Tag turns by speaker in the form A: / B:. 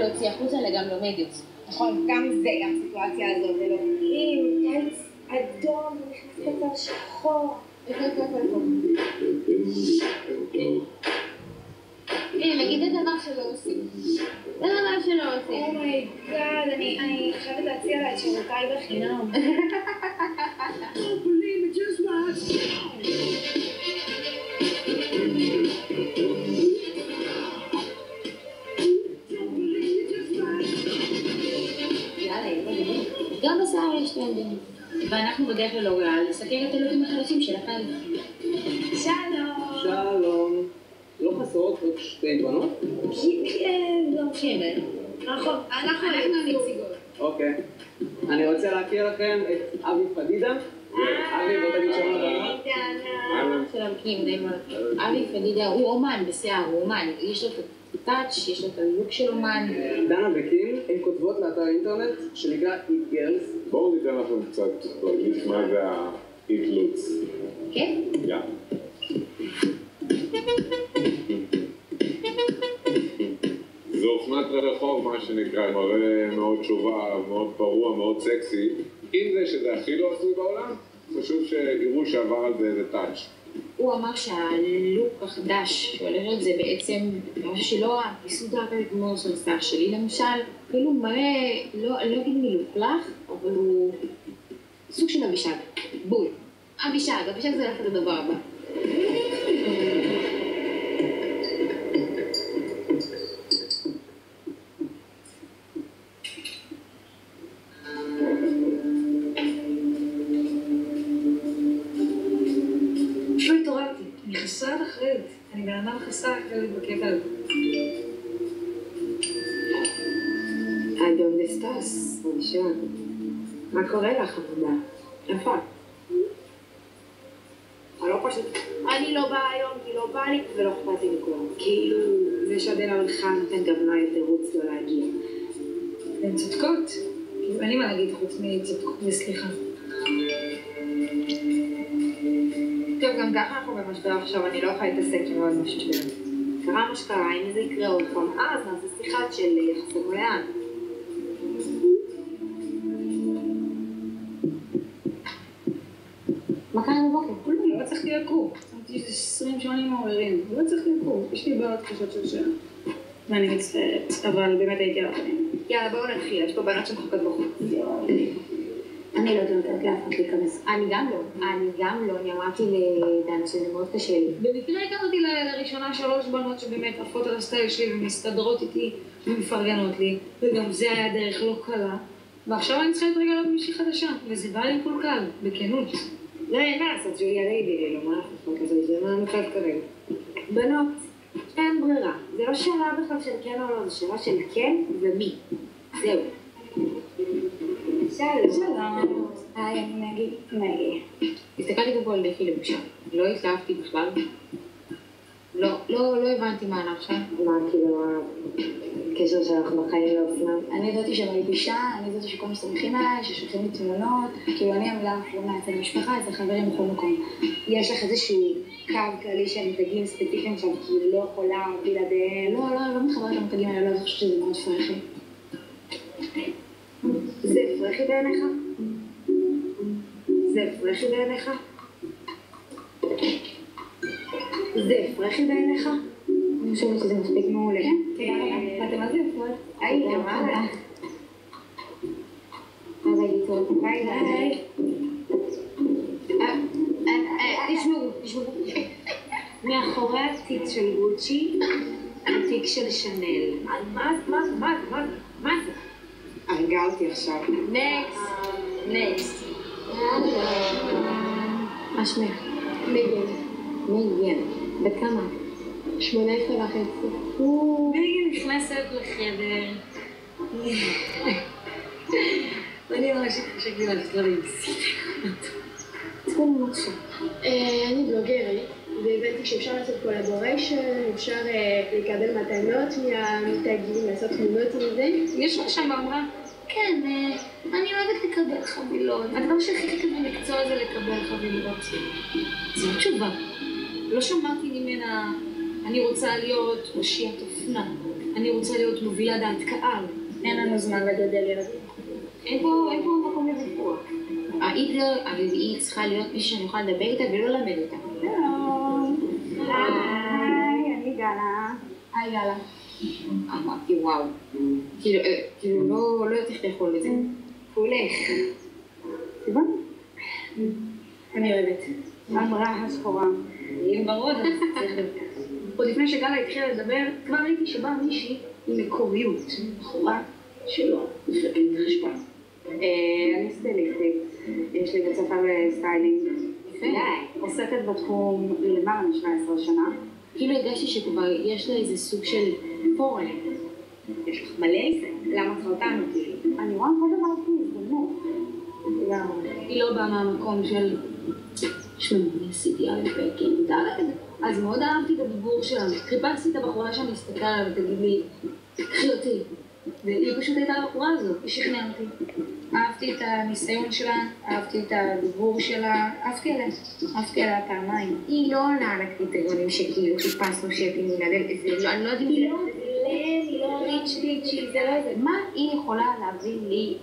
A: להוציא החוצה גם לומד יוצא.
B: נכון, גם זה, גם סיטואציה הזאת, אלוהים, קיץ אדום, נכנס קצר שחור.
A: איפה. הנה, נגיד את הדבר שלא עושים. זה דבר שלא עושים.
B: אומייגאד, אני חייבת להציע לה את שירותיי בחינם.
A: גם בשיער יש טרנדים, ואנחנו בדרך ללוריאל לסקר את הלוקים החדשים של הקיץ.
C: שלום. לא חסרות עוד שתי בנות?
B: לא משנה. נכון, אנחנו נציגות.
C: אוקיי. אני רוצה להכיר לכם את אבי פדידה. אבי, בוא תגיד שלום לבנות.
A: שלום קים, די מאוד. אבי פדידה הוא אומן בשיער, הוא אומן. יש לו את הטאץ', יש לו את הלוק של אומן.
C: דנה וקים הן כותבות לאתר אינטרנט שנקרא It Girls.
D: בואו ניתן לכם קצת להרגיש מה זה ה-It Looks.
A: כן?
D: יא. זו אופנת רחוב, מה שנקרא, מראה מאוד שובב, מאוד פרוע, מאוד סקסי. עם זה שזה הכי לא עשוי בעולם, חשוב שיראו שעבר על זה איזה טאץ'.
A: הוא אמר שהלוק החדש שהולך על זה בעצם משהו שלא מסודר כמו של שיער שלי למשל, כאילו מראה, לא אגיד מלוכלך, אבל הוא סוג של אבישג, בול. אבישג זה הולך את הדבר הבא.
B: אני חסרת אחריות. אני בן אדם חסר אחריות בקטע הזה.
E: אדון דסטוס, ראשון. מה קורה לך, עבודה? איפה? אני לא פשוט... אני לא באה היום, כי לא בא לי ולא אכפת לי מכולם. כאילו, זה שעדן הלכה נותן גם לה תירוץ לא להגיע.
B: הן צודקות. כאילו, אין לי מה להגיד חוץ מצדקות וסליחה. טוב, גם ככה אנחנו במשבר עכשיו, אני לא יכולה להתעסק עם עוד משבר.
E: קרה מה שקרה, אם זה יקרה עוד פעם, אז נעשה שיחת של יחסנו לאן.
A: מה קרה בבוקר?
B: כלום, לא צריכתי לקרוא. יש 20 שנים מעוררים, לא צריכתי לקרוא. יש לי בעיות קשות של שעה. ואני מצטערת, אבל באמת הייתי על הפנים.
E: יאללה, בואו נתחיל, יש פה בנות שמחכות בחוץ.
A: אני לא נותנת לאף אחד להיכנס. אני גם לא, אני אמרתי לדנה שזה מאוד קשה לי.
B: במקרה הכרתי לראשונה 3 בנות שבאמת עפות על הסטייל שלי ומסתדרות איתי ומפרגנות לי, וגם זה היה דרך לא קלה. ועכשיו אני צריכה להתרגל עוד מישהי חדשה, וזה בא לי כל קל, בכנות.
E: לא, אין מה לעשות, ג'וליה ריידי, לא, מה אנחנו חושבת כזה, זה מה המצב כרגע. בנות, אין ברירה. זה לא שאלה בכלל של כן או לא, זה שאלה של כן ומי. זהו.
B: שלום.
E: היי, אני נגיד.
A: הסתכלתי גם פה על דפי לבושה. לא התלהבתי בכלל. לא הבנתי מה ענה עכשיו.
E: מה, כאילו, הקשר שלך בחיים לאופנה?
A: אני ידעתי שאני מלבישה, אני ידעתי שכולם סומכים עליי, ששולחים לי תמונות, כאילו אני המילה האחרונה אצל המשפחה, אצל חברים בכל מקום. יש לך איזשהו קו כללי של מותגים ספציפיים שם, כאילו לא יכולה בלעדיהם. לא מתחברת למותגים האלה, לא חושבת שזה מאוד פרחי.
E: זה פרחי בעיניך? זה פרחי בעיניך? זה פרחי בעיניך?
A: אני חושבת שזה מספיק מעולה.
E: תודה רבה. אתם מה זה יפות?
A: היי, תודה. אז הייתי טוב.
E: ביי ביי.
A: תשמעו.
E: מאחורי התיק של גוצ'י, התיק של שנל. מה זה? הרגע אותי עכשיו.
A: נקסט.
E: מה שמך?
A: מגן. בכמה?
E: 18 וחצי.
B: מגן נכנסת לחדר. אני ממש חושבת לי להחזור עם
A: תקום משהו.
F: אני בלוגרית, והבנתי שאפשר לעשות קולבוריישן, אפשר לקבל מתנות מהמותגים, לעשות תמונות עם זה.
B: יש לך שם אמרה?
F: כן, אני אוהבת לקבל חבילות. הדבר שהכי כזה מקצוע זה לקבל חבילות.
B: זו תשובה. לא שמעתי ממנה, אני רוצה להיות ראשיית אופנה. אני רוצה להיות מובילה דעת קהל.
E: אין לנו זמן לגדל ילדים.
B: אין פה מקום לוויכוח.
A: ההיטלר הרביעי צריכה להיות מי שאני יכולה לדבר איתה ולא למד אותה.
E: היי, אני גלה.
B: היי יאללה.
A: אמרתי וואו. כאילו לא יודעת איך לאכול את זה.
E: פולך. סיבה? אני אוהבת. אמרה השחורה.
B: היא ברוד, אז צריך לבקר. עוד לפני שגלה התחילה לדבר, כבר ראיתי שבאה מישהי עם מקוריות. בחורה שלא מפלגת חשבון.
E: אני סטייליסטית. יש לי בית ספר סטיילינג. עוסקת בתחום למעלה מ-17 שנה.
A: כאילו הרגשתי שכבר יש לה איזה סוג של פורן.
E: יש לך מלא איזה. למה חרטן אותי? אני רואה כל דבר כהזדמנות.
B: היא לא באה מהמקום של שממני עשיתי א' ב' ד'. אז מאוד אהבתי את הדיבור שלה. חיפשתי את הבחורה שם להסתכל עליה ותגיד לי, קחי אותי. והיא פשוט הייתה הבחורה הזו, היא שכנעה אותי. אהבתי את הניסיון שלה, אהבתי את הדיבור שלה, אהבתי עליה פעמיים.
A: היא לא עונה על הקריטריונים שכאילו חיפשנו שיתאים לילדים. אני לא יודעת אם זה...
F: היא לא ריצ'י, זה לא זה.
A: מה היא יכולה להביא לי